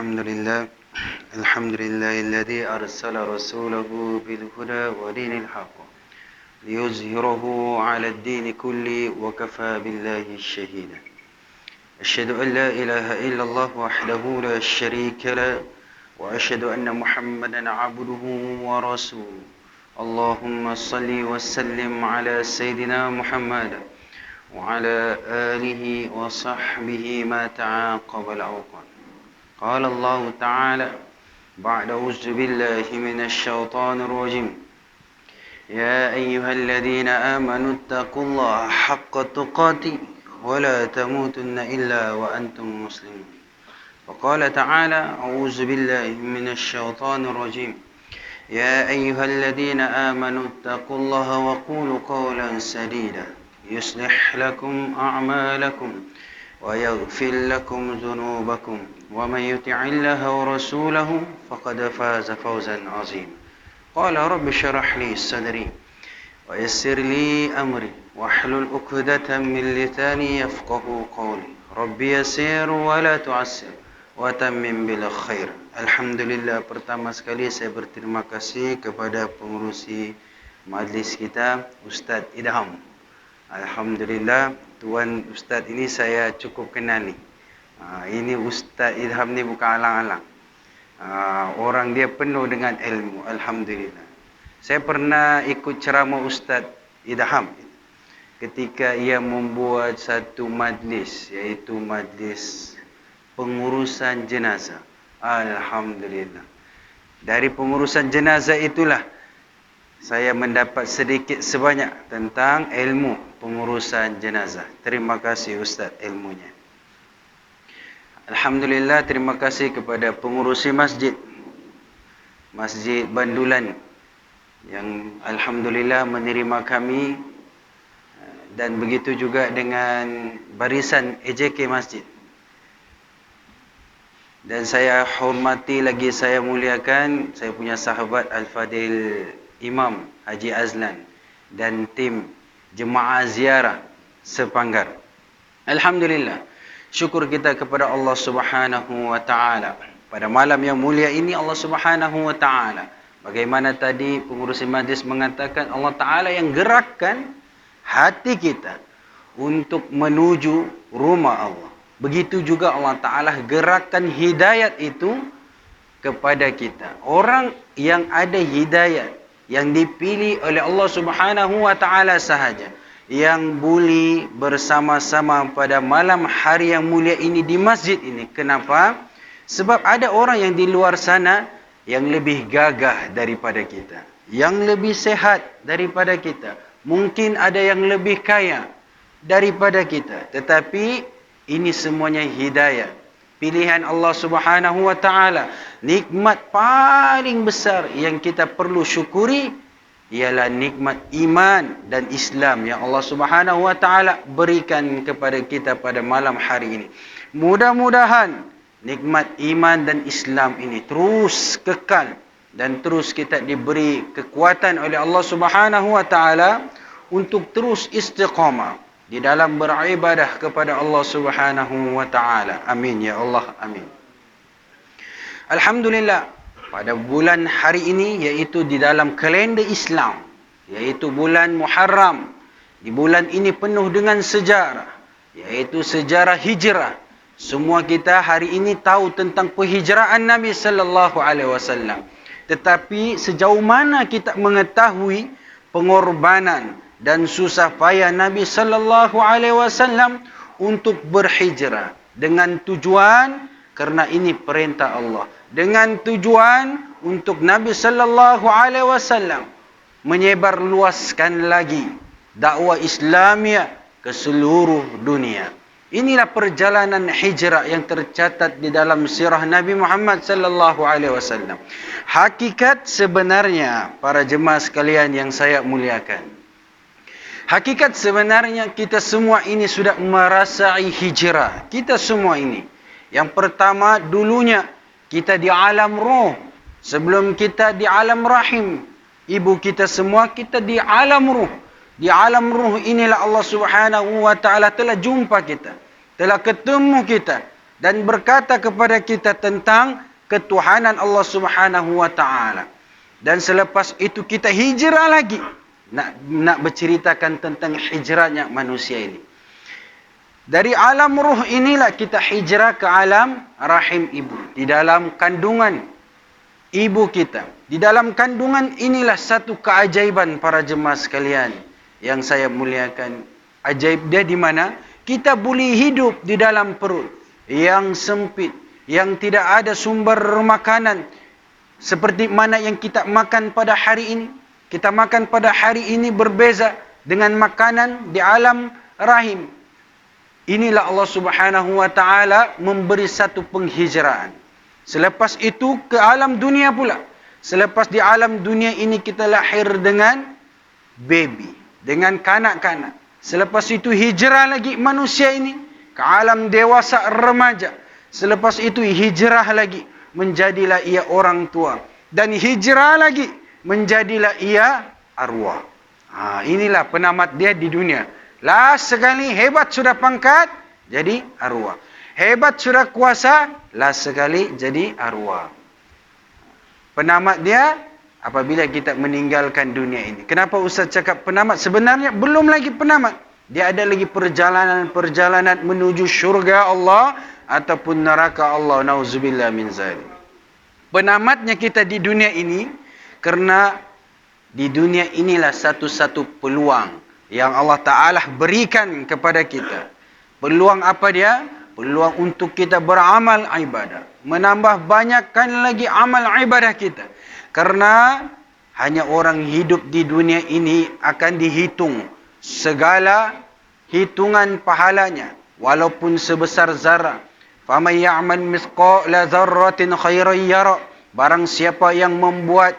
الحمد لله الذي أرسل رسوله بالهدى ودين الحق ليظهره على الدين كله وكفى بالله شهيدا. أشهد أن لا إله إلا الله وحده لا شريك له وأشهد أن محمدا عبده ورسوله. اللهم صل وسلم على سيدنا محمد وعلى آله وصحبه ما تعاقب الأوقات. قال الله تعالى بعد أعوذ بالله من الشيطان الرجيم: يا أيها الذين آمنوا اتقوا الله حق تقاته ولا تموتن إلا وأنتم مسلمون. وقال تعالى أعوذ بالله من الشيطان الرجيم: يا أيها الذين آمنوا اتقوا الله وقولوا قولا سديدا يصلح لكم أعمالكم ويغفر لكم ذنوبكم ومن يطع الله ورسوله فقد فاز فوزا عظيما. قال رب اشرح لي صدري ويسر لي أمري واحلل عقدة من لساني يفقهوا قولي رب يسر ولا تعسر وتمم بالخير. Alhamdulillah, pertama sekali saya berterima kasih kepada pengurusi majlis kita, Ustaz Idham. Alhamdulillah, Tuan Ustaz ini saya cukup kenal ni. Ini Ustaz Idham ni bukan alang-alang. Orang dia penuh dengan ilmu. Alhamdulillah. Saya pernah ikut ceramah Ustaz Idham ketika ia membuat satu majlis, iaitu majlis pengurusan jenazah. Alhamdulillah. Dari pengurusan jenazah itulah saya mendapat sedikit sebanyak tentang ilmu pengurusan jenazah. Terima kasih Ustaz ilmunya. Alhamdulillah, terima kasih kepada pengurusi masjid Bandulan yang alhamdulillah menerima kami, dan begitu juga dengan barisan EJK masjid. Dan saya hormati lagi, saya muliakan saya punya sahabat Al-Fadil Imam Haji Azlan dan tim jemaah ziarah sepanggar. Alhamdulillah, syukur kita kepada Allah Subhanahu wa taala. Pada malam yang mulia ini Allah Subhanahu wa taala, bagaimana tadi pengurusi majlis mengatakan, Allah taala yang gerakkan hati kita untuk menuju rumah Allah. Begitu juga Allah Ta'ala gerakkan hidayat itu kepada kita. Orang yang ada hidayat, yang dipilih oleh Allah Subhanahu wa Ta'ala sahaja, yang boleh bersama-sama pada malam hari yang mulia ini di masjid ini. Kenapa? Sebab ada orang yang di luar sana yang lebih gagah daripada kita, yang lebih sehat daripada kita. Mungkin ada yang lebih kaya daripada kita. Tetapi ini semuanya hidayah, pilihan Allah Subhanahu wa taala. Nikmat paling besar yang kita perlu syukuri ialah nikmat iman dan Islam yang Allah Subhanahu wa taala berikan kepada kita pada malam hari ini. Mudah-mudahan nikmat iman dan Islam ini terus kekal dan terus kita diberi kekuatan oleh Allah Subhanahu wa taala untuk terus istiqamah di dalam beribadah kepada Allah Subhanahu wa taala. Amin ya Allah, amin. Alhamdulillah, pada bulan hari ini, iaitu di dalam kalender Islam, iaitu bulan Muharram. Di bulan ini penuh dengan sejarah, iaitu sejarah hijrah. Semua kita hari ini tahu tentang penghijraan Nabi sallallahu alaihi wasallam. Tetapi sejauh mana kita mengetahui pengorbanan dan susah payah Nabi sallallahu alaihi wasallam untuk berhijrah dengan tujuan, kerana ini perintah Allah, dengan tujuan untuk Nabi sallallahu alaihi wasallam menyebar luaskan lagi dakwah Islamia ke seluruh dunia. Inilah perjalanan hijrah yang tercatat di dalam sirah Nabi Muhammad sallallahu alaihi wasallam. Hakikat sebenarnya, para jemaah sekalian yang saya muliakan, hakikat sebenarnya kita semua ini sudah merasai hijrah. Kita semua ini. Yang pertama, dulunya kita di alam roh. Sebelum kita di alam rahim ibu kita semua, kita di alam roh. Di alam roh inilah Allah Subhanahu wa taala telah jumpa kita, telah ketemu kita dan berkata kepada kita tentang ketuhanan Allah Subhanahu wa taala. Dan selepas itu kita hijrah lagi, nak berceritakan tentang hijrahnya manusia ini. Dari alam ruh inilah kita hijrah ke alam rahim ibu, di dalam kandungan ibu kita. Di dalam kandungan inilah satu keajaiban para jemaah sekalian yang saya muliakan. Ajaib dia di mana? Kita boleh hidup di dalam perut yang sempit, yang tidak ada sumber makanan seperti mana yang kita makan pada hari ini. Kita makan pada hari ini berbeza dengan makanan di alam rahim. Inilah Allah Subhanahu wa taala memberi satu penghijraan. Selepas itu ke alam dunia pula. Selepas di alam dunia ini kita lahir dengan baby, dengan kanak-kanak. Selepas itu hijrah lagi manusia ini ke alam dewasa remaja. Selepas itu hijrah lagi, menjadilah ia orang tua. Dan hijrah lagi, menjadilah ia arwah. Inilah penamat dia di dunia. Last sekali hebat sudah pangkat, jadi arwah. Hebat sudah kuasa, last sekali jadi arwah. Penamat dia apabila kita meninggalkan dunia ini. Kenapa Ustaz cakap penamat? Sebenarnya belum lagi penamat. Dia ada lagi perjalanan menuju syurga Allah ataupun neraka Allah. Nauzubillah min zalik. Penamatnya kita di dunia ini, karena di dunia inilah satu-satu peluang yang Allah Ta'ala berikan kepada kita. Peluang apa dia? Peluang untuk kita beramal ibadah. Menambah banyakkan lagi amal ibadah kita. Karena hanya orang hidup di dunia ini akan dihitung segala hitungan pahalanya. Walaupun sebesar zarah. فَمَنْ يَعْمَلْ مِثْقَالَ ذَرَّةٍ خَيْرًا يَرَهُ. Barang siapa yang membuat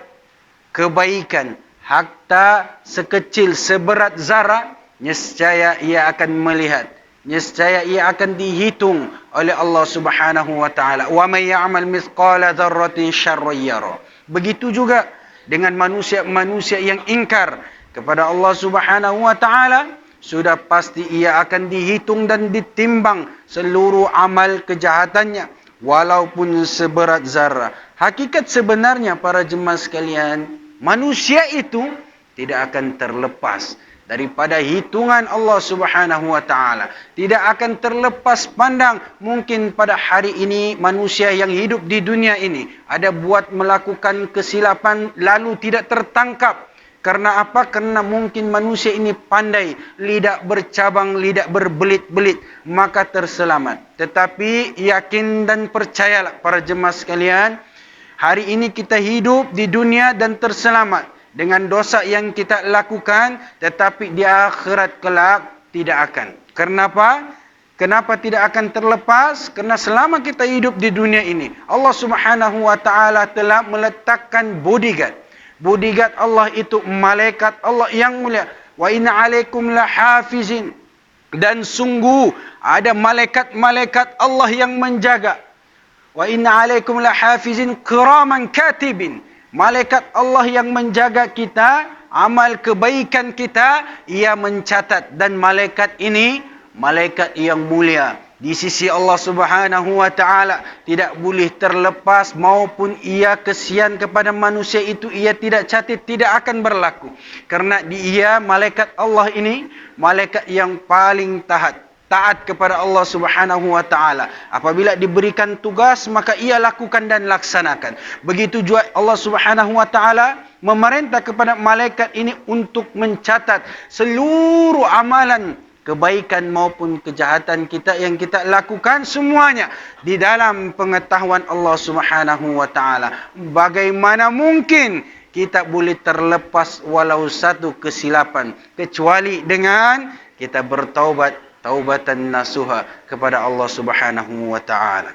kebaikan hatta sekecil seberat zarah, nescaya ia akan melihat, nescaya ia akan dihitung oleh Allah Subhanahu wa taala. Wa may ya'mal mithqala dzarratin syarran yara. Begitu juga dengan manusia-manusia yang ingkar kepada Allah Subhanahu wa taala, sudah pasti ia akan dihitung dan ditimbang seluruh amal kejahatannya walaupun seberat zarah. Hakikat sebenarnya para jemaah sekalian, manusia itu tidak akan terlepas daripada hitungan Allah Subhanahu wa taala. Tidak akan terlepas pandang. Mungkin pada hari ini manusia yang hidup di dunia ini ada buat melakukan kesilapan lalu tidak tertangkap. Karena apa? Karena mungkin manusia ini pandai, lidah bercabang, lidah berbelit-belit, maka terselamat. Tetapi yakin dan percayalah para jemaah sekalian, hari ini kita hidup di dunia dan terselamat dengan dosa yang kita lakukan, tetapi di akhirat kelak tidak akan. Kenapa? Kenapa tidak akan terlepas? Karena selama kita hidup di dunia ini, Allah Subhanahu wa taala telah meletakkan bodyguard. Bodyguard Allah itu malaikat Allah yang mulia. Wa inna alaikum lahafizin. Dan sungguh ada malaikat-malaikat Allah yang menjaga. Wa inna alaikum lahafizin kiraman katibin. Malaikat Allah yang menjaga kita, amal kebaikan kita, ia mencatat. Dan malaikat ini, malaikat yang mulia di sisi Allah Subhanahu wa taala, tidak boleh terlepas maupun ia kesian kepada manusia itu ia tidak catat, tidak akan berlaku. Karena dia malaikat Allah ini malaikat yang paling taat kepada Allah Subhanahu wa taala. Apabila diberikan tugas maka ia lakukan dan laksanakan. Begitu juga Allah Subhanahu wa taala memerintah kepada malaikat ini untuk mencatat seluruh amalan kebaikan maupun kejahatan kita yang kita lakukan, semuanya di dalam pengetahuan Allah Subhanahu wa taala. Bagaimana mungkin kita boleh terlepas walau satu kesilapan, kecuali dengan kita bertaubat, taubatan nasuha kepada Allah Subhanahu wa taala.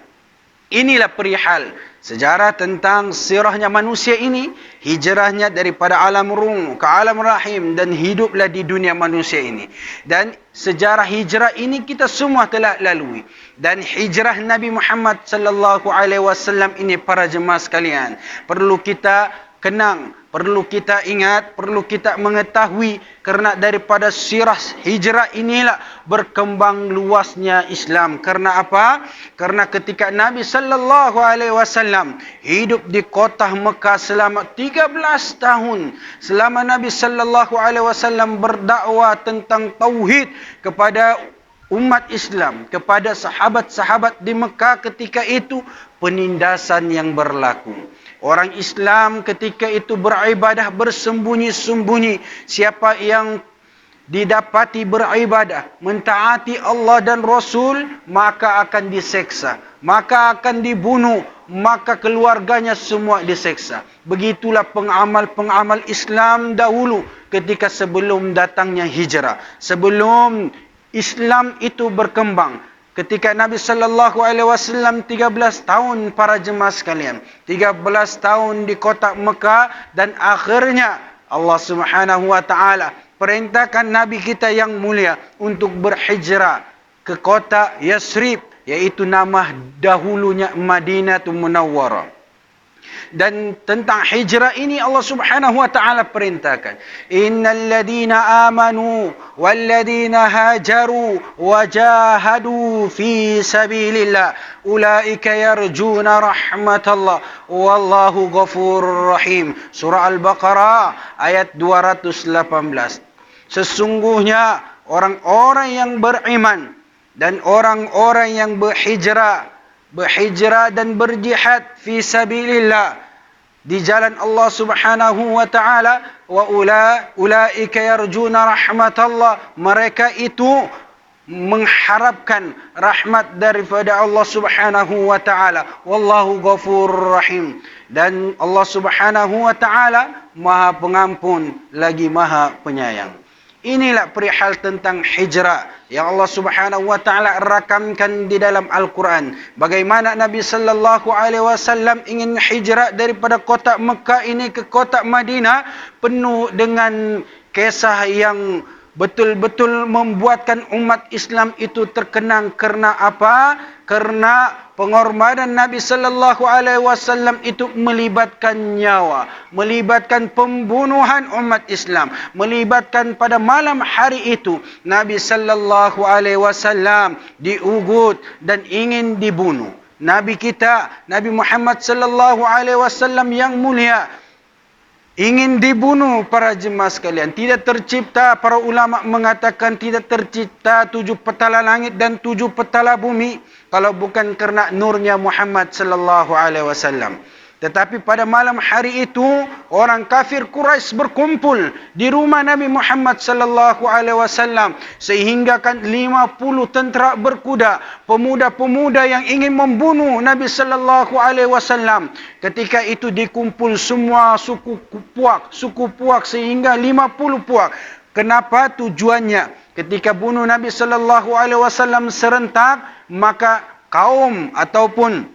Inilah perihal sejarah tentang sirahnya manusia ini, hijrahnya daripada alam ruh ke alam rahim dan hiduplah di dunia manusia ini. Dan sejarah hijrah ini kita semua telah lalui. Dan hijrah Nabi Muhammad sallallahu alaihi wasallam ini para jemaah sekalian, perlu kita kenang, Perlu kita ingat, perlu kita mengetahui, kerana daripada sirah hijrah inilah berkembang luasnya Islam. Karena apa? Karena ketika Nabi sallallahu alaihi wasallam hidup di kota Mekah selama 13 tahun, selama Nabi sallallahu alaihi wasallam berdakwah tentang tauhid kepada umat Islam, kepada sahabat-sahabat di Mekah ketika itu, penindasan yang berlaku. Orang Islam ketika itu beribadah bersembunyi-sembunyi. Siapa yang didapati beribadah, mentaati Allah dan Rasul, maka akan diseksa, maka akan dibunuh, maka keluarganya semua diseksa. Begitulah pengamal-pengamal Islam dahulu ketika sebelum datangnya hijrah, sebelum Islam itu berkembang. Ketika Nabi sallallahu alaihi wasallam 13 tahun, para jemaah sekalian, 13 tahun di kota Mekah, dan akhirnya Allah Subhanahu wa taala perintahkan Nabi kita yang mulia untuk berhijrah ke kota Yasrib, yaitu nama dahulunya Madinatul Munawwarah. Dan tentang hijrah ini Allah Subhanahu wa taala perintahkan, innal ladina amanu wal ladina hajaru wajahadu fi sabilillah ulaika yarjuna rahmatallah wallahu ghafurur rahim. Surah Al-Baqarah ayat 218. Sesungguhnya orang-orang yang beriman dan orang-orang yang berhijrah dan berjihad fi sabilillah, di jalan Allah Subhanahu wa taala, wa ulaika yarjuna rahmatallah, mereka itu mengharapkan rahmat daripada Allah Subhanahu wa taala, wallahu ghafurur rahim, dan Allah Subhanahu wa taala Maha Pengampun lagi Maha Penyayang. Inilah perihal tentang hijrah yang Allah Subhanahu wa taala rakamkan di dalam Al-Quran. Bagaimana Nabi sallallahu alaihi wasallam ingin hijrah daripada kota Mekah ini ke kota Madinah, penuh dengan kisah yang betul-betul membuatkan umat Islam itu terkenang. Karena apa? Karena pengorbanan Nabi sallallahu alaihi wasallam itu melibatkan nyawa, melibatkan pembunuhan umat Islam, melibatkan pada malam hari itu Nabi sallallahu alaihi wasallam diugut dan ingin dibunuh. Nabi kita, Nabi Muhammad sallallahu alaihi wasallam yang mulia, ingin dibunuh, para jemaah sekalian. Tidak tercipta, para ulama mengatakan tidak tercipta 7 petala langit dan 7 petala bumi kalau bukan kerana nurnya Muhammad sallallahu alaihi wasallam. Tetapi pada malam hari itu orang kafir Quraisy berkumpul di rumah Nabi Muhammad sallallahu alaihi wasallam, sehingga kan 50 tentera berkuda, pemuda-pemuda yang ingin membunuh Nabi sallallahu alaihi wasallam. Ketika itu dikumpul semua suku puak sehingga 50 puak. Kenapa? Tujuannya ketika bunuh Nabi sallallahu alaihi wasallam serentak, maka kaum ataupun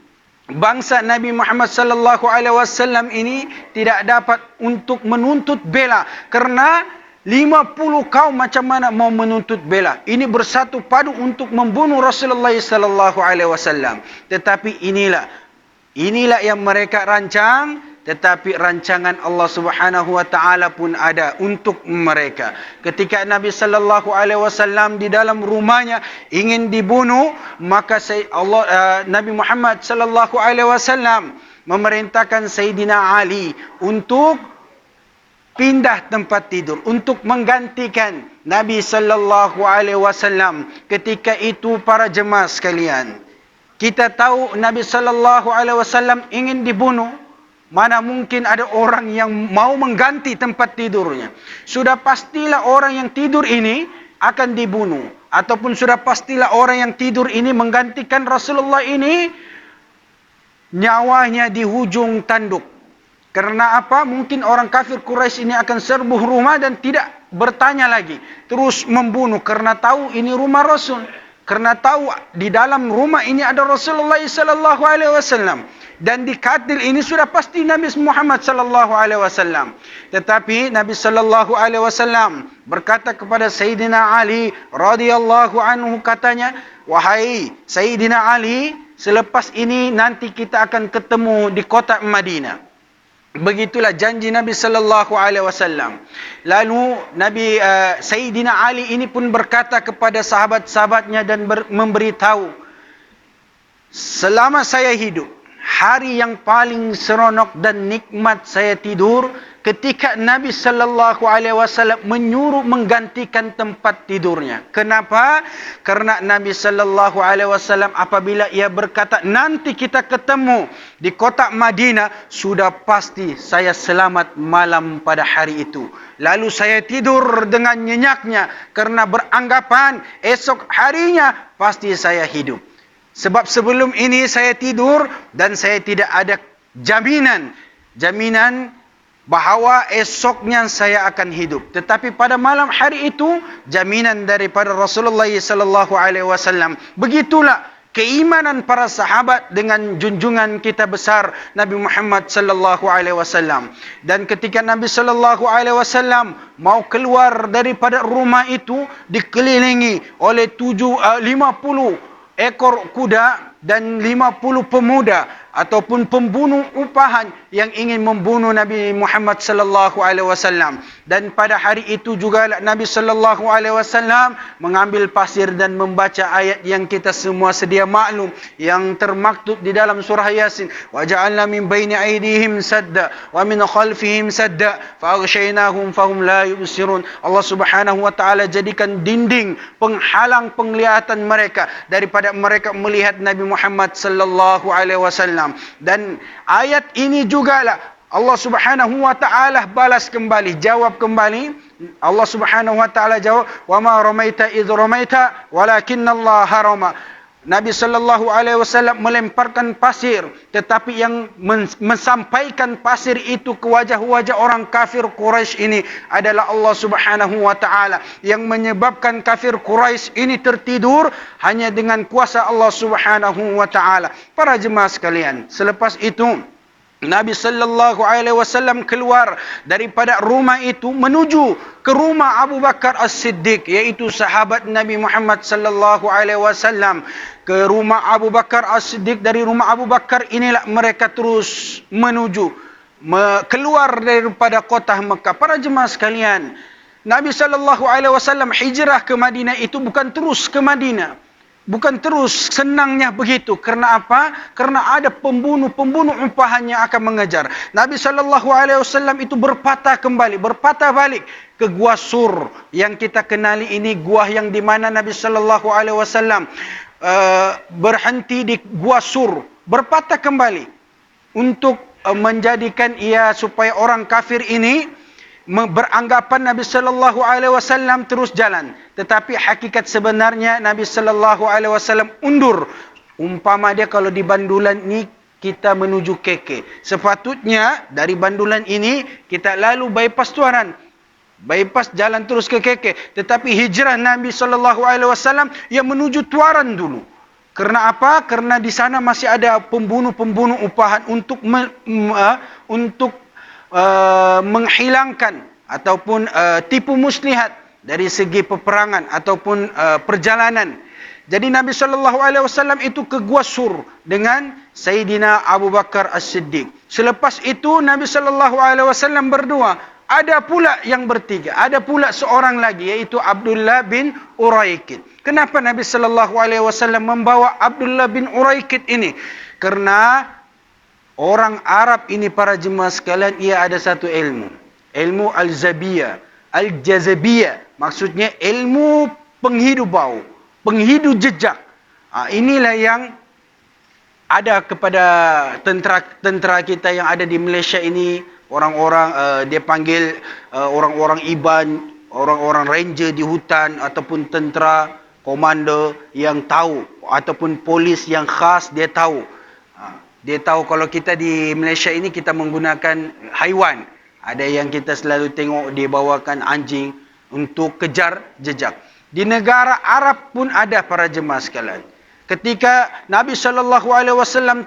bangsa Nabi Muhammad sallallahu alaihi wasallam ini tidak dapat untuk menuntut bela, kerana 50 kaum macam mana mau menuntut bela. Ini bersatu padu untuk membunuh Rasulullah sallallahu alaihi wasallam. Tetapi inilah yang mereka rancang, tetapi rancangan Allah Subhanahu wa taala pun ada untuk mereka. Ketika Nabi sallallahu alaihi wasallam di dalam rumahnya ingin dibunuh, maka Nabi Muhammad sallallahu alaihi wasallam memerintahkan Sayyidina Ali untuk pindah tempat tidur, untuk menggantikan Nabi sallallahu alaihi wasallam. Ketika itu, para jemaah sekalian, kita tahu Nabi sallallahu alaihi wasallam ingin dibunuh. Mana mungkin ada orang yang mau mengganti tempat tidurnya. Sudah pastilah orang yang tidur ini akan dibunuh. Ataupun sudah pastilah orang yang tidur ini menggantikan Rasulullah ini, nyawanya di hujung tanduk. Karena apa? Mungkin orang kafir Quraisy ini akan serbu rumah dan tidak bertanya lagi, terus membunuh, karena tahu ini rumah Rasul. Karena tahu di dalam rumah ini ada Rasulullah sallallahu alaihi wasallam, dan di katil ini sudah pasti Nabi Muhammad sallallahu alaihi wasallam. Tetapi Nabi sallallahu alaihi wasallam berkata kepada Sayyidina Ali radhiyallahu anhu, katanya, wahai Sayyidina Ali, selepas ini nanti kita akan ketemu di kota Madinah. Begitulah janji Nabi sallallahu alaihi wasallam. Lalu Nabi Sayyidina Ali ini pun berkata kepada sahabat-sahabatnya dan memberitahu, selama saya hidup, hari yang paling seronok dan nikmat saya tidur ketika Nabi sallallahu alaihi wasallam menyuruh menggantikan tempat tidurnya. Kenapa? Karena Nabi sallallahu alaihi wasallam apabila ia berkata, nanti kita ketemu di kota Madinah, sudah pasti saya selamat malam pada hari itu. Lalu saya tidur dengan nyenyaknya karena beranggapan esok harinya pasti saya hidup. Sebab sebelum ini saya tidur dan saya tidak ada jaminan bahawa esoknya saya akan hidup. Tetapi pada malam hari itu, jaminan daripada Rasulullah sallallahu alaihi wasallam. Begitulah keimanan para sahabat dengan junjungan kita besar Nabi Muhammad sallallahu alaihi wasallam. Dan ketika Nabi sallallahu alaihi wasallam mau keluar daripada rumah itu, dikelilingi oleh 50 ekor kuda dan 50 pemuda ataupun pembunuh upahan yang ingin membunuh Nabi Muhammad sallallahu alaihi wasallam. Dan pada hari itu juga Nabi sallallahu alaihi wasallam mengambil pasir dan membaca ayat yang kita semua sedia maklum, yang termaktub di dalam surah Yasin, wa ja'alna min baini aydihim sadda wa min khalfihim sadda fa aghshaynahum fahum la yubsirun. Allah Subhanahu wa taala jadikan dinding penghalang penglihatan mereka daripada mereka melihat Nabi Muhammad sallallahu alaihi wasallam. Dan ayat ini jugalah Allah Subhanahu wa taala balas kembali, jawab kembali. Allah Subhanahu wa taala jawab, "Wa ma ramaita idh ramaita walakinnallaha harama." Nabi sallallahu alaihi wasallam melemparkan pasir, tetapi yang mensampaikan pasir itu ke wajah-wajah orang kafir Quraisy ini adalah Allah Subhanahu wa taala. Yang menyebabkan kafir Quraisy ini tertidur hanya dengan kuasa Allah Subhanahu wa taala. Para jemaah sekalian, selepas itu Nabi sallallahu alaihi wasallam keluar daripada rumah itu menuju ke rumah Abu Bakar As-Siddiq, iaitu sahabat Nabi Muhammad sallallahu alaihi wasallam. Ke rumah Abu Bakar As-Siddiq, dari rumah Abu Bakar inilah mereka terus menuju keluar daripada kota Mekah. Para jemaah sekalian, Nabi sallallahu alaihi wasallam hijrah ke Madinah itu bukan terus ke Madinah. Bukan terus senangnya begitu. Karena apa? Karena ada pembunuh-pembunuh upahan yang akan mengejar. Nabi SAW itu berpatah balik ke Gua Sur. Yang kita kenali ini gua yang di mana Nabi SAW berhenti di Gua Sur. Berpatah kembali untuk menjadikan ia supaya orang kafir ini beranggapan Nabi sallallahu alaihi wasallam terus jalan, tetapi hakikat sebenarnya Nabi sallallahu alaihi wasallam undur. Umpama dia kalau di Bandulan ni kita menuju KK, sepatutnya dari Bandulan ini kita lalu bypass Tuaran, bypass jalan terus ke KK, tetapi hijrah Nabi sallallahu alaihi wasallam yang menuju Tuaran dulu. Karena apa? Karena di sana masih ada pembunuh-pembunuh upahan untuk menghilangkan ataupun tipu muslihat dari segi peperangan ataupun perjalanan. Jadi Nabi sallallahu alaihi wasallam itu ke Gua Sur dengan Sayyidina Abu Bakar As-Siddiq. Selepas itu Nabi sallallahu alaihi wasallam berdua. Ada pula yang bertiga, ada pula seorang lagi, yaitu Abdullah bin Uraikid. Kenapa Nabi sallallahu alaihi wasallam membawa Abdullah bin Uraikid ini? Karena orang Arab ini, para jemaah sekalian, ia ada satu ilmu. Ilmu Al-Zabiyah, Al-Jazabiyah. Maksudnya ilmu penghidu bau, penghidu jejak. Inilah yang ada kepada tentera kita yang ada di Malaysia ini. Orang-orang dia panggil orang-orang Iban, orang-orang ranger di hutan, ataupun tentera, komando yang tahu, ataupun polis yang khas, dia tahu. Dia tahu kalau kita di Malaysia ini kita menggunakan haiwan. Ada yang kita selalu tengok dia bawakan anjing untuk kejar jejak. Di negara Arab pun ada, para jemaah sekalian. Ketika Nabi SAW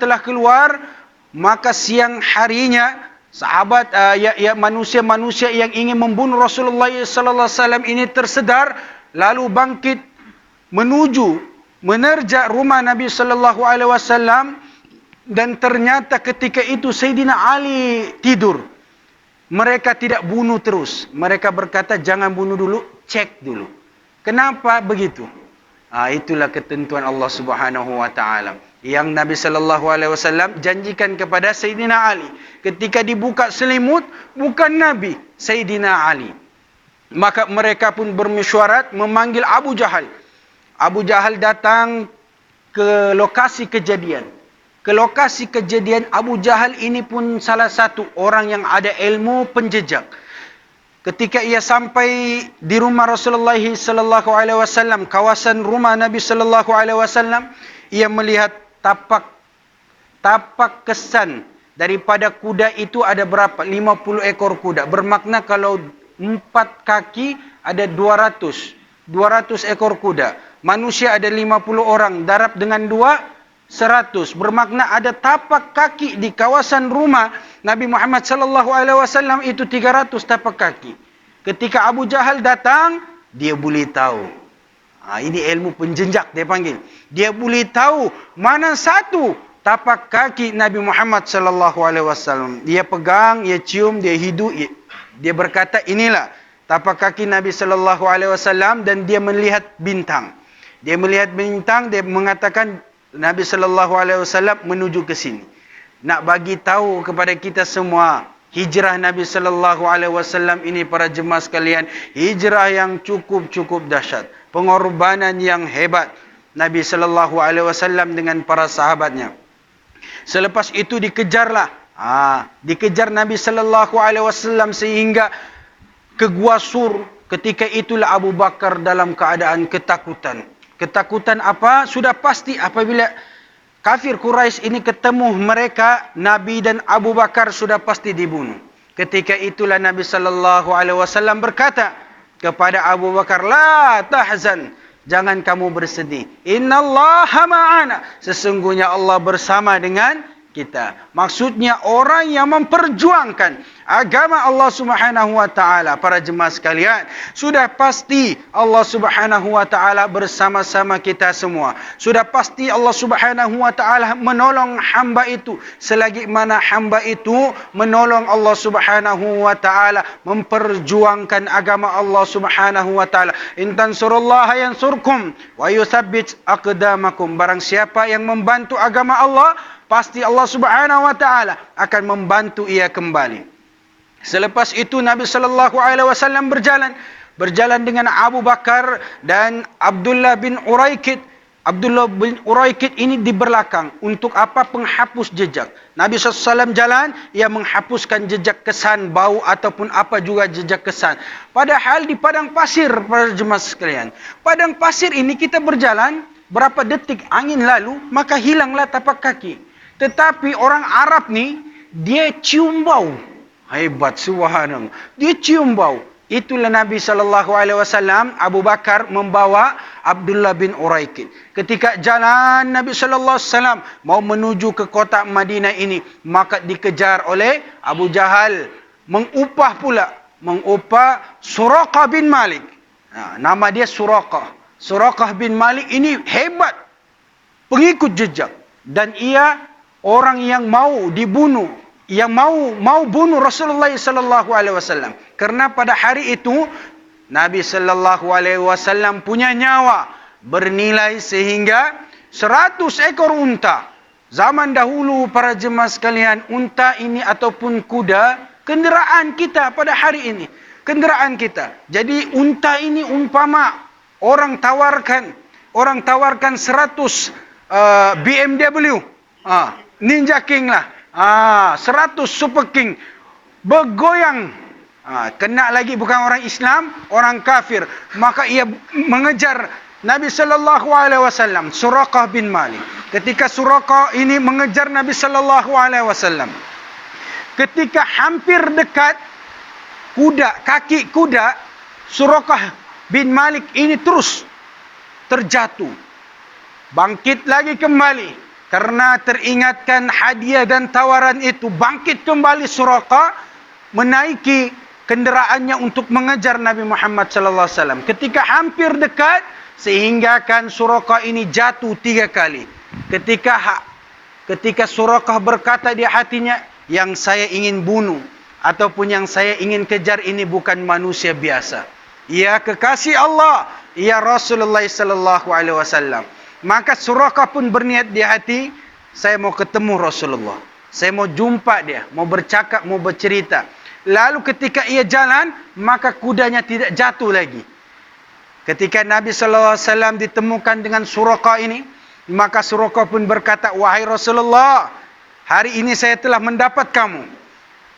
telah keluar, maka siang harinya sahabat manusia-manusia yang ingin membunuh Rasulullah SAW ini tersedar, lalu bangkit menerja rumah Nabi SAW. Dan ternyata ketika itu Sayyidina Ali tidur. Mereka tidak bunuh terus. Mereka berkata jangan bunuh dulu, cek dulu. Kenapa begitu? Itulah ketentuan Allah Subhanahu wa taala. Yang Nabi sallallahu alaihi wasallam janjikan kepada Sayyidina Ali. Ketika dibuka selimut, bukan Nabi, Sayyidina Ali. Maka mereka pun bermesyuarat memanggil Abu Jahal. Abu Jahal datang ke lokasi kejadian. Ke lokasi kejadian, Abu Jahal ini pun salah satu orang yang ada ilmu penjejak. Ketika ia sampai di rumah Rasulullah sallallahu alaihi wasallam, kawasan rumah Nabi sallallahu alaihi wasallam, ia melihat tapak kesan daripada kuda itu ada berapa? 50 ekor kuda. Bermakna kalau 4 kaki ada 200 ekor kuda. Manusia ada 50 orang, darab dengan 2 100. Bermakna ada tapak kaki di kawasan rumah Nabi Muhammad sallallahu alaihi wasallam itu 300 tapak kaki. Ketika Abu Jahal datang, dia boleh tahu. Ini ilmu penjenjak dia panggil. Dia boleh tahu mana satu tapak kaki Nabi Muhammad sallallahu alaihi wasallam. Dia pegang, dia cium, dia hidup, dia berkata inilah tapak kaki Nabi sallallahu alaihi wasallam, dan dia melihat bintang. Dia melihat bintang, dia mengatakan Nabi sallallahu alaihi wasallam menuju ke sini. Nak bagi tahu kepada kita semua, hijrah Nabi sallallahu alaihi wasallam ini para jemaah sekalian, hijrah yang cukup dahsyat, pengorbanan yang hebat Nabi sallallahu alaihi wasallam dengan para sahabatnya. Selepas itu dikejarlah, dikejar Nabi sallallahu alaihi wasallam sehingga ke Gua Sur. Ketika itulah Abu Bakar dalam keadaan ketakutan. Ketakutan apa? Sudah pasti apabila kafir Quraisy ini ketemu mereka, Nabi dan Abu Bakar sudah pasti dibunuh. Ketika itulah Nabi sallallahu alaihi wasallam berkata kepada Abu Bakar, "La tahzan, jangan kamu bersedih. Innallaha ma'ana, sesungguhnya Allah bersama dengan kita." Maksudnya orang yang memperjuangkan agama Allah Subhanahu wa taala. Para jemaah sekalian, sudah pasti Allah Subhanahu wa taala bersama-sama kita semua. Sudah pasti Allah Subhanahu wa taala menolong hamba itu selagi mana hamba itu menolong Allah Subhanahu wa taala, memperjuangkan agama Allah Subhanahu wa taala. In tansurullaha yansurkum wa yutsabbit aqdamakum. Barang siapa yang membantu agama Allah, pasti Allah Subhanahu wa taala akan membantu ia kembali. Selepas itu Nabi sallallahu alaihi wasallam berjalan dengan Abu Bakar dan Abdullah bin Uraikid. Abdullah bin Uraikid ini di belakang. Untuk apa? Penghapus jejak. Nabi SAW jalan, ia menghapuskan jejak kesan, bau ataupun apa juga jejak kesan. Padahal di padang pasir, para jemaah sekalian. Padang pasir ini kita berjalan, berapa detik angin lalu, maka hilanglah tapak kaki. Tetapi orang Arab ni, dia cium bau. Hebat, subhanallah. Dia cium bau. Itulah Nabi SAW, Abu Bakar membawa Abdullah bin Uraikid. Ketika jalan Nabi SAW mau menuju ke kota Madinah ini, maka dikejar oleh Abu Jahal. Mengupah Suraqah bin Malik. Nama dia Suraqah. Suraqah bin Malik ini hebat, pengikut jejak. Dan ia orang yang mau dibunuh, yang mau bunuh Rasulullah sallallahu alaihi wasallam. Karena pada hari itu Nabi sallallahu alaihi wasallam punya nyawa bernilai sehingga 100 ekor unta. Zaman dahulu para jemaah sekalian, unta ini ataupun kuda kenderaan kita pada hari ini. Kenderaan kita. Jadi unta ini umpama orang tawarkan 100 BMW, Ninja King lah. 100 Super King bergoyang, kena lagi bukan orang Islam, orang kafir, maka ia mengejar Nabi sallallahu alaihi wasallam, Suraqah bin Malik. Ketika Suraqah ini mengejar Nabi sallallahu alaihi wasallam, ketika hampir dekat kaki kuda Suraqah bin Malik ini terus terjatuh, bangkit lagi kembali. Karena teringatkan hadiah dan tawaran itu, bangkit kembali Suraqah, menaiki kenderaannya untuk mengejar Nabi Muhammad sallallahu alaihi wasallam. Ketika hampir dekat, sehingga kan Suraqah ini jatuh 3 kali. Ketika ketika Suraqah berkata di hatinya, yang saya ingin bunuh ataupun yang saya ingin kejar ini bukan manusia biasa. Ia kekasih Allah, ia Rasulullah sallallahu alaihi wasallam. Maka Suraqah pun berniat di hati, saya mau ketemu Rasulullah. Saya mau jumpa dia, mau bercakap, mau bercerita. Lalu ketika ia jalan, maka kudanya tidak jatuh lagi. Ketika Nabi sallallahu alaihi wasallam ditemukan dengan Suraqah ini, maka Suraqah pun berkata, wahai Rasulullah, hari ini saya telah mendapat kamu.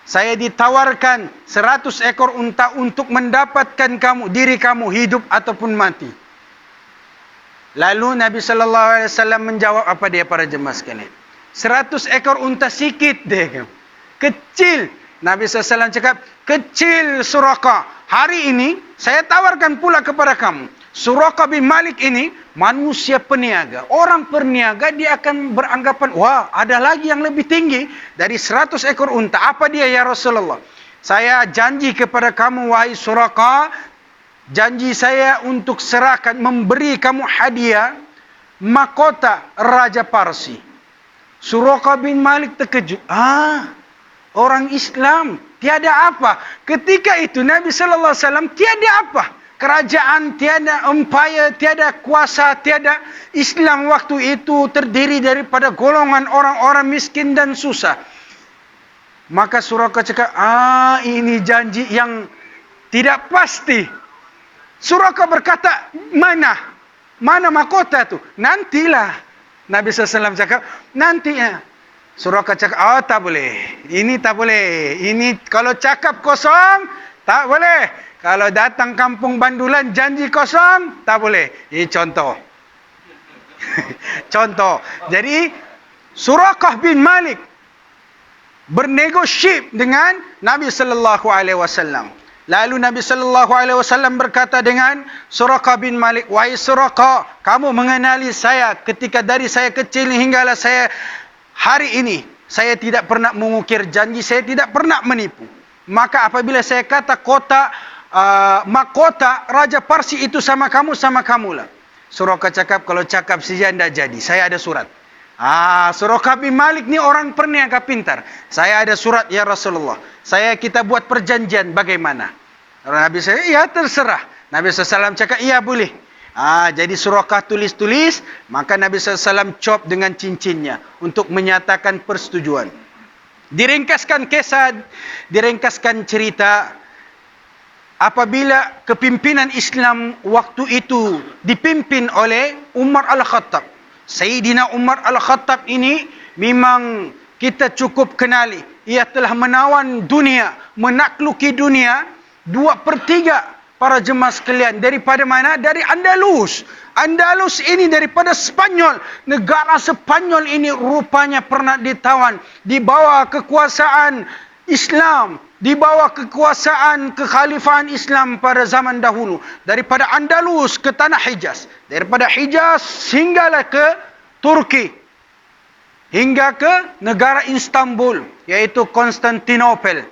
Saya ditawarkan 100 ekor unta untuk mendapatkan kamu, diri kamu hidup ataupun mati. Lalu Nabi sallallahu alaihi wasallam menjawab apa dia para jemaah sekalian? 100 ekor unta sikit deh. Kecil. Nabi SAW cakap, kecil Suraqah. Hari ini saya tawarkan pula kepada kamu. Suraqah bin Malik ini manusia peniaga. Orang perniaga dia akan beranggapan, wah ada lagi yang lebih tinggi dari 100 ekor unta. Apa dia ya Rasulullah? Saya janji kepada kamu wahai Suraqah, janji saya untuk serahkan, memberi kamu hadiah mahkota Raja Parsi. Suraqah bin Malik terkejut. Orang Islam tiada apa. Ketika itu Nabi sallallahu alaihi wasallam tiada apa. Kerajaan tiada, empire tiada, kuasa tiada. Islam waktu itu terdiri daripada golongan orang-orang miskin dan susah. Maka Suraqah cakap, ini janji yang tidak pasti. Suraqah berkata, mana mahkota tu? Nantilah. Nabi SAW cakap, nanti ya. Suraqah cakap, tak boleh. Ini tak boleh. Ini kalau cakap kosong, tak boleh. Kalau datang kampung bandulan janji kosong, tak boleh. Ini contoh. Contoh. Jadi, Suraqah bin Malik bernegosiasi dengan Nabi SAW. Lalu Nabi SAW berkata dengan Suraqah bin Malik, wahai Suraqah, kamu mengenali saya ketika dari saya kecil hinggalah saya hari ini. Saya tidak pernah mengukir janji, saya tidak pernah menipu. Maka apabila saya kata mahkota Raja Parsi itu sama kamulah. Suraqah cakap, kalau cakap saja tidak jadi. Saya ada surat. Suraqah bin Malik ni orang perniaga pintar. Saya ada surat ya Rasulullah. Kita buat perjanjian bagaimana? Nabi saya, ya terserah. Nabi SAW cakap, iya boleh. Jadi Suraqah tulis-tulis, maka Nabi SAW cop dengan cincinnya untuk menyatakan persetujuan. Diringkaskan kisah, diringkaskan cerita, apabila kepimpinan Islam waktu itu dipimpin oleh Umar Al-Khattab. Sayyidina Umar Al-Khattab ini memang kita cukup kenali. Ia telah menawan dunia, menakluki dunia. 2/3 para jemaah sekalian daripada mana? Dari Andalus. Andalus ini daripada Spanyol. Negara Spanyol ini rupanya pernah ditawan di bawah kekuasaan Islam, di bawah kekuasaan kekhalifahan Islam pada zaman dahulu. Daripada Andalus ke tanah Hijaz, daripada Hijaz hinggalah ke Turki, hingga ke negara Istanbul, yaitu Konstantinopel.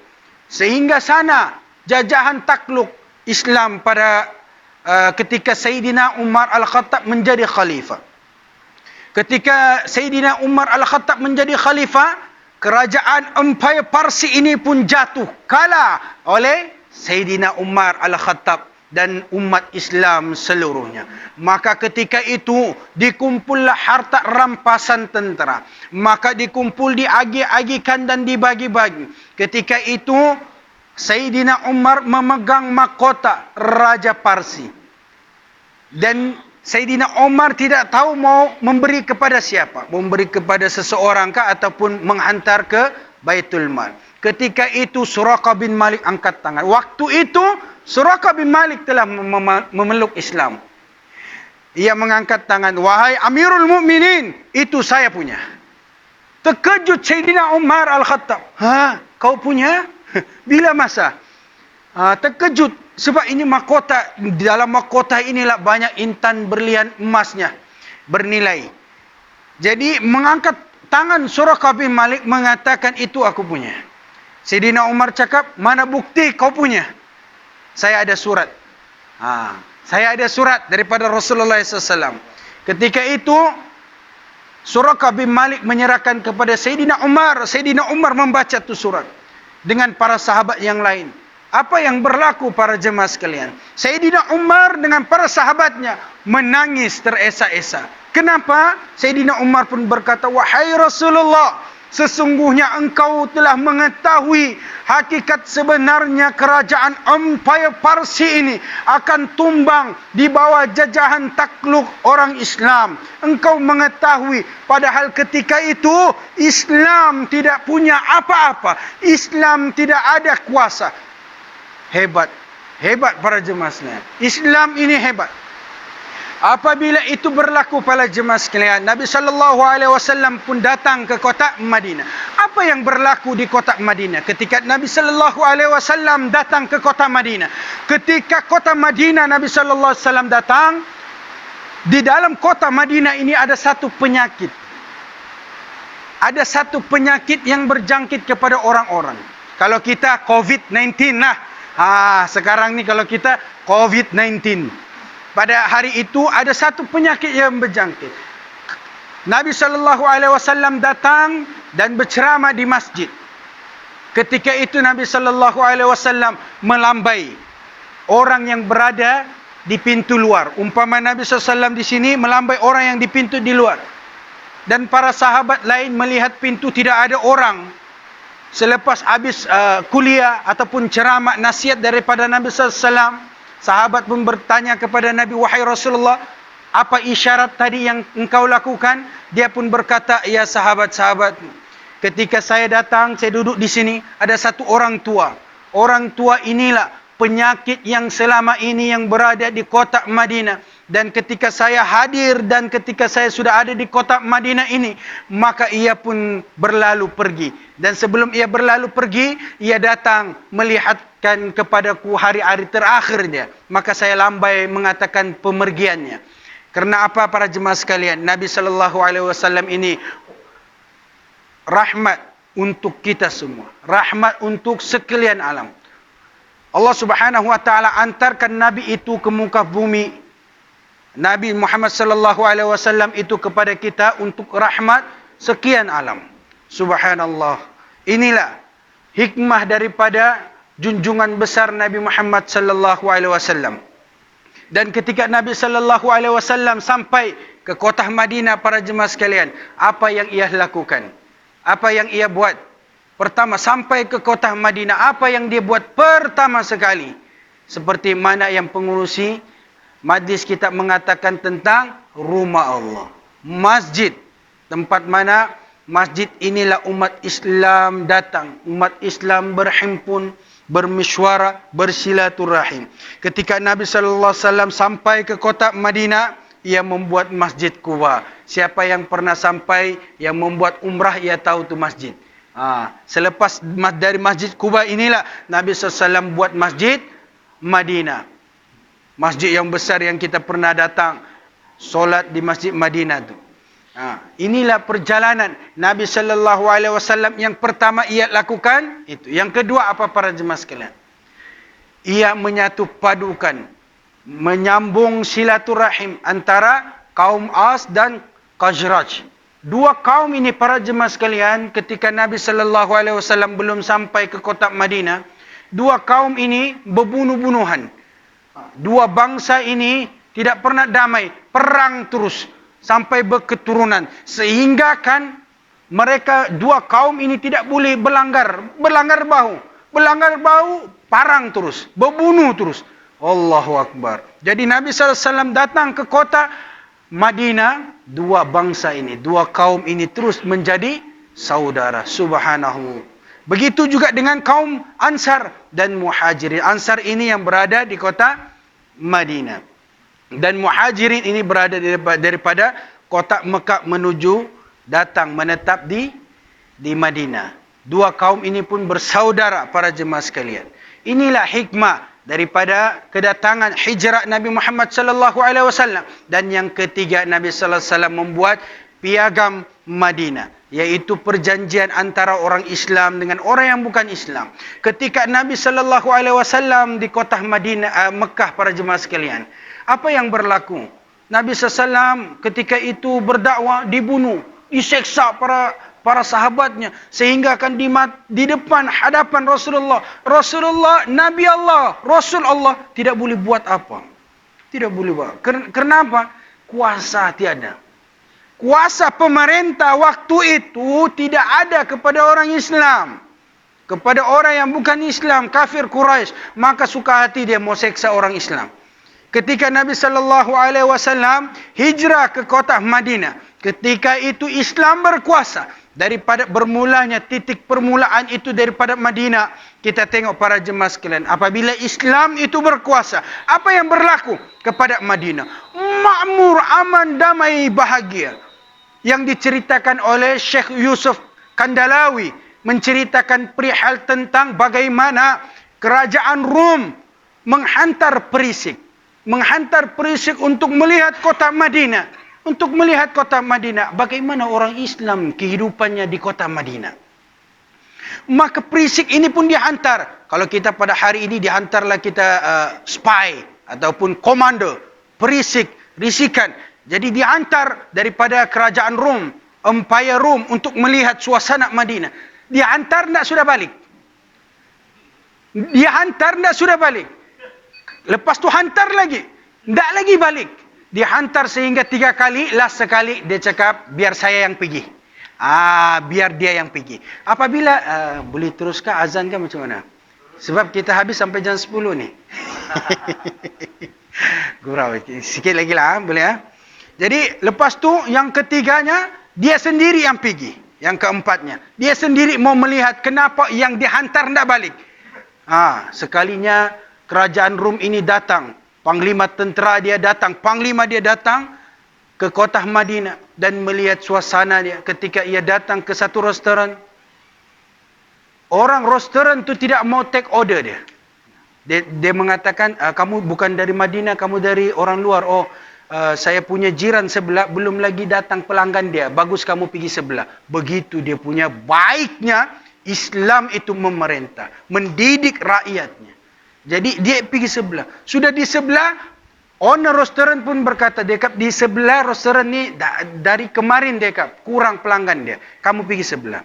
Sehingga sana jajahan takluk Islam pada ketika Sayyidina Umar Al-Khattab menjadi khalifah. Ketika Sayyidina Umar Al-Khattab menjadi khalifah, kerajaan Empire Parsi ini pun jatuh kalah oleh Sayyidina Umar Al-Khattab dan umat Islam seluruhnya. Maka ketika itu dikumpullah harta rampasan tentera. Maka dikumpul, diagi-agikan dan dibagi-bagi. Ketika itu Sayyidina Umar memegang mahkota Raja Parsi. Dan Sayyidina Umar tidak tahu mau memberi kepada siapa. Memberi kepada seseorang kah ataupun menghantar ke Baitul Mal. Ketika itu Suraqah bin Malik angkat tangan. Waktu itu Suraqah bin Malik telah memeluk Islam. Ia mengangkat tangan, wahai Amirul Mukminin, itu saya punya. Terkejut Sayyidina Umar Al-Khattab. Kau punya? Bila masa? Terkejut sebab ini mahkota. Di dalam mahkota inilah banyak intan berlian emasnya bernilai. Jadi mengangkat tangan Suraqah bin Malik mengatakan, itu aku punya. Sayyidina Umar cakap, mana bukti kau punya? Saya ada surat. Saya ada surat daripada Rasulullah SAW. Ketika itu Suraqah bin Malik menyerahkan kepada Sayyidina Umar. Sayyidina Umar membaca tu surat dengan para sahabat yang lain. Apa yang berlaku para jemaah sekalian? Sayyidina Umar dengan para sahabatnya menangis teresa-esa. Kenapa? Sayyidina Umar pun berkata, "Wahai Rasulullah, sesungguhnya engkau telah mengetahui hakikat sebenarnya kerajaan Empire Parsi ini akan tumbang di bawah jajahan takluk orang Islam. Engkau mengetahui padahal ketika itu Islam tidak punya apa-apa. Islam tidak ada kuasa." Hebat. Hebat para jemaah sekalian. Islam ini hebat. Apabila itu berlaku para jemaah sekalian, Nabi SAW pun datang ke kota Madinah. Apa yang berlaku di kota Madinah? Ketika Nabi SAW datang ke kota Madinah. Ketika kota Madinah Nabi SAW datang, di dalam kota Madinah ini ada satu penyakit. Ada satu penyakit yang berjangkit kepada orang-orang. Kalau kita COVID-19 lah. Sekarang ni kalau kita COVID-19. Pada hari itu ada satu penyakit yang berjangkit. Nabi SAW datang dan berceramah di masjid. Ketika itu Nabi SAW melambai orang yang berada di pintu luar. Umpama Nabi SAW di sini melambai orang yang di pintu di luar. Dan para sahabat lain melihat pintu tidak ada orang. Selepas habis kuliah ataupun ceramah nasihat daripada Nabi SAW, sahabat pun bertanya kepada Nabi, "Wahai Rasulullah, apa isyarat tadi yang engkau lakukan?" Dia pun berkata, "Ya sahabat-sahabat, ketika saya datang, saya duduk di sini, ada satu orang tua. Orang tua inilah penyakit yang selama ini yang berada di kota Madinah. Dan ketika saya hadir dan ketika saya sudah ada di kota Madinah ini, maka ia pun berlalu pergi. Dan sebelum ia berlalu pergi, ia datang melihatkan kepadaku hari-hari terakhirnya. Maka saya lambai mengatakan pemergiannya." Karena apa para jemaah sekalian? Nabi SAW ini rahmat untuk kita semua. Rahmat untuk sekalian alam. Allah Subhanahu wa taala antarkan Nabi itu ke muka bumi. Nabi Muhammad sallallahu alaihi wasallam itu kepada kita untuk rahmat sekian alam. Subhanallah. Inilah hikmah daripada junjungan besar Nabi Muhammad sallallahu alaihi wasallam. Dan ketika Nabi sallallahu alaihi wasallam sampai ke kota Madinah para jemaah sekalian, apa yang ia lakukan? Apa yang ia buat? Pertama, sampai ke kota Madinah, apa yang dia buat pertama sekali? Seperti mana yang pengurusi majlis kita mengatakan tentang rumah Allah. Masjid. Tempat mana masjid inilah umat Islam datang. Umat Islam berhimpun, bermesyuarat, bersilaturahim. Ketika Nabi SAW sampai ke kota Madinah, ia membuat masjid Quba. Siapa yang pernah sampai, yang membuat umrah, ia tahu tu masjid. Selepas dari masjid Quba inilah Nabi SAW buat masjid Madinah. Masjid yang besar yang kita pernah datang. Solat di masjid Madinah tu. Inilah perjalanan Nabi SAW yang pertama ia lakukan itu. Yang kedua apa para jemaah sekalian? Ia menyatu padukan, menyambung silaturahim antara kaum Aus dan Khazraj. Dua kaum ini para jemaah sekalian, ketika Nabi SAW belum sampai ke kota Madinah, dua kaum ini berbunuh-bunuhan. Dua bangsa ini tidak pernah damai, perang terus sampai berketurunan, sehingga kan mereka dua kaum ini tidak boleh berlanggar bahu, perang terus, berbunuh terus. Allahu Akbar. Jadi Nabi SAW datang ke kota Madinah, dua bangsa ini, dua kaum ini terus menjadi saudara. Subhanahu. Begitu juga dengan kaum Ansar dan Muhajirin. Ansar ini yang berada di kota Madinah. Dan Muhajirin ini berada daripada kota Mekah menuju datang menetap di Madinah. Dua kaum ini pun bersaudara para jemaah sekalian. Inilah hikmah daripada kedatangan hijrah Nabi Muhammad sallallahu alaihi wasallam. Dan yang ketiga, Nabi sallallahu alaihi wasallam membuat piagam Madinah, yaitu perjanjian antara orang Islam dengan orang yang bukan Islam. Ketika Nabi sallallahu alaihi wasallam di kota Madinah, Mekah para jemaah sekalian, apa yang berlaku? Nabi sallallahu alaihi wasallam ketika itu berdakwah dibunuh. diseksa para sahabatnya sehingga akan di depan hadapan Rasulullah. Rasulullah, Nabi Allah, Rasul Allah tidak boleh buat apa. Tidak boleh buat. Kenapa? Kuasa tiada. Kuasa pemerintah waktu itu tidak ada kepada orang Islam. Kepada orang yang bukan Islam, kafir Quraisy, maka suka hati dia mau seksa orang Islam. Ketika Nabi SAW hijrah ke kota Madinah, ketika itu Islam berkuasa. Daripada bermulanya titik permulaan itu daripada Madinah, kita tengok para jemaah sekalian, apabila Islam itu berkuasa, apa yang berlaku kepada Madinah? Makmur, aman, damai, bahagia. Yang diceritakan oleh Syekh Yusuf Kandalawi menceritakan perihal tentang bagaimana kerajaan Rom menghantar perisik untuk melihat kota Madinah, bagaimana orang Islam kehidupannya di kota Madinah. Maka perisik ini pun dihantar. Kalau kita pada hari ini dihantarlah kita spy ataupun komando, perisik, risikan. Jadi dihantar daripada kerajaan Rom, Empire Rom untuk melihat suasana Madinah. Dihantar tidak sudah balik. Lepas tu hantar lagi. Tidak lagi balik. Dihantar sehingga 3 kali. Last sekali dia cakap, biar saya yang pergi. Biar dia yang pergi. Apabila, boleh teruskan azan kan macam mana? Sebab kita habis sampai jam 10 ni. Gurau. Sikit lagi lah, boleh ya? Jadi lepas tu yang ketiganya dia sendiri yang pergi. Yang keempatnya dia sendiri mau melihat kenapa yang dihantar tidak balik. Sekalinya kerajaan Rom ini datang, panglima tentera dia datang, panglima dia datang ke kota Madinah dan melihat suasana dia. Ketika ia datang ke satu restoran, orang restoran tu tidak mau take order dia. Dia mengatakan, kamu bukan dari Madinah, kamu dari orang luar. Saya punya jiran sebelah, belum lagi datang pelanggan dia. Bagus kamu pergi sebelah. Begitu dia punya baiknya, Islam itu memerintah. Mendidik rakyatnya. Jadi dia pergi sebelah. Sudah di sebelah, owner restoran pun berkata, Dekap, di sebelah restoran ni, dari kemarin Dekap, kurang pelanggan dia. Kamu pergi sebelah.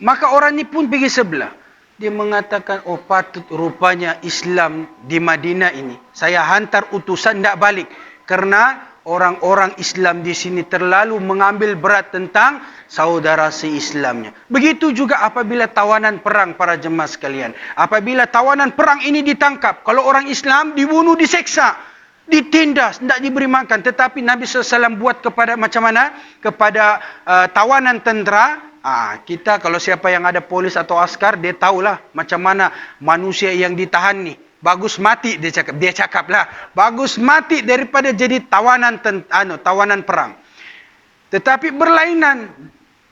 Maka orang ni pun pergi sebelah. Dia mengatakan, patut rupanya Islam di Madinah ini. Saya hantar utusan tidak balik. Kerana orang-orang Islam di sini terlalu mengambil berat tentang saudara si-Islamnya. Begitu juga apabila tawanan perang para jemaah sekalian. Apabila tawanan perang ini ditangkap, kalau orang Islam dibunuh, diseksa, ditindas, tidak diberi makan. Tetapi Nabi SAW buat kepada macam mana? Kepada tawanan tentera. Kita kalau siapa yang ada polis atau askar, dia tahulah macam mana manusia yang ditahan ni. Bagus mati, dia cakap lah. Bagus mati daripada jadi tawanan perang. Tetapi berlainan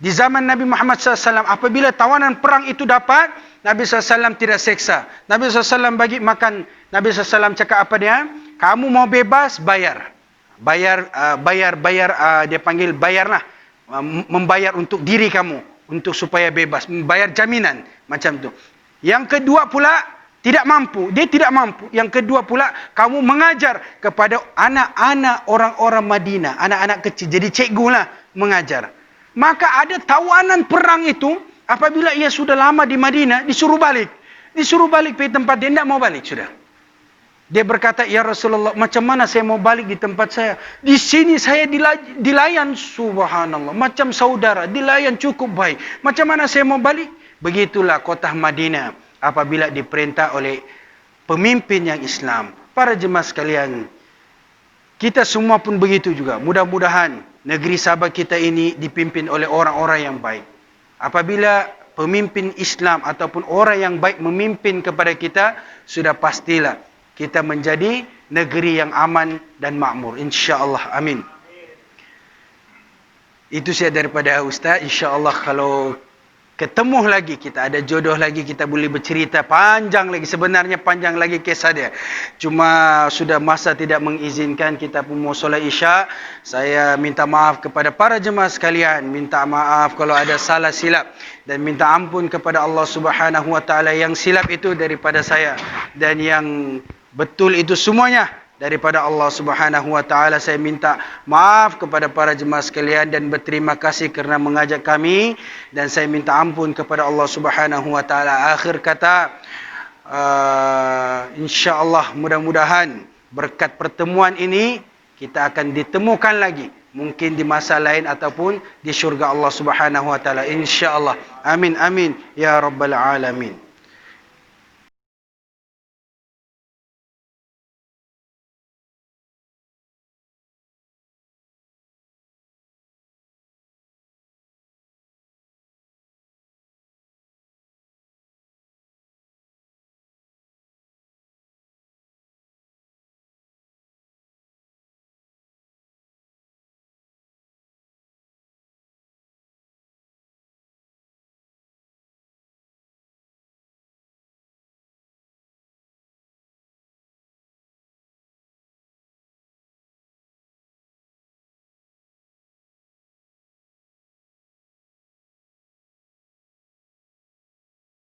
di zaman Nabi Muhammad SAW, apabila tawanan perang itu dapat, Nabi SAW tidak seksa. Nabi SAW bagi makan. Nabi SAW cakap apa dia? Kamu mau bebas, bayar. Bayar, dia panggil bayarlah. Membayar untuk diri kamu, untuk supaya bebas, membayar jaminan macam tu. Yang kedua pula tidak mampu, dia tidak mampu. Yang kedua pula kamu mengajar kepada anak-anak orang-orang Madinah, anak-anak kecil, jadi cikgu lah mengajar. Maka ada tawanan perang itu, apabila ia sudah lama di Madinah, disuruh balik pergi tempat dia, tidak mau balik sudah. Dia berkata, ya Rasulullah, macam mana saya mau balik di tempat saya? Di sini saya dilayan, subhanallah. Macam saudara, dilayan cukup baik. Macam mana saya mau balik? Begitulah kota Madinah apabila diperintah oleh pemimpin yang Islam. Para jemaah sekalian, kita semua pun begitu juga. Mudah-mudahan negeri Sabah kita ini dipimpin oleh orang-orang yang baik. Apabila pemimpin Islam ataupun orang yang baik memimpin kepada kita, sudah pastilah kita menjadi negeri yang aman dan makmur. InsyaAllah. Amin. Itu saja daripada Ustaz. InsyaAllah kalau ketemu lagi, kita ada jodoh lagi, kita boleh bercerita panjang lagi. Sebenarnya panjang lagi kisah dia. Cuma sudah masa tidak mengizinkan, kita pun mau solat Isya. Saya minta maaf kepada para jemaah sekalian. Minta maaf kalau ada salah silap. Dan minta ampun kepada Allah Subhanahu Wa Taala yang silap itu daripada saya. Dan yang betul itu semuanya daripada Allah Subhanahu wa taala. Saya minta maaf kepada para jemaah sekalian dan berterima kasih kerana mengajak kami, dan saya minta ampun kepada Allah Subhanahu wa taala. Akhir kata, insya-Allah mudah-mudahan berkat pertemuan ini kita akan ditemukan lagi, mungkin di masa lain ataupun di syurga Allah Subhanahu wa taala, insya-Allah. Amin amin ya rabbal alamin.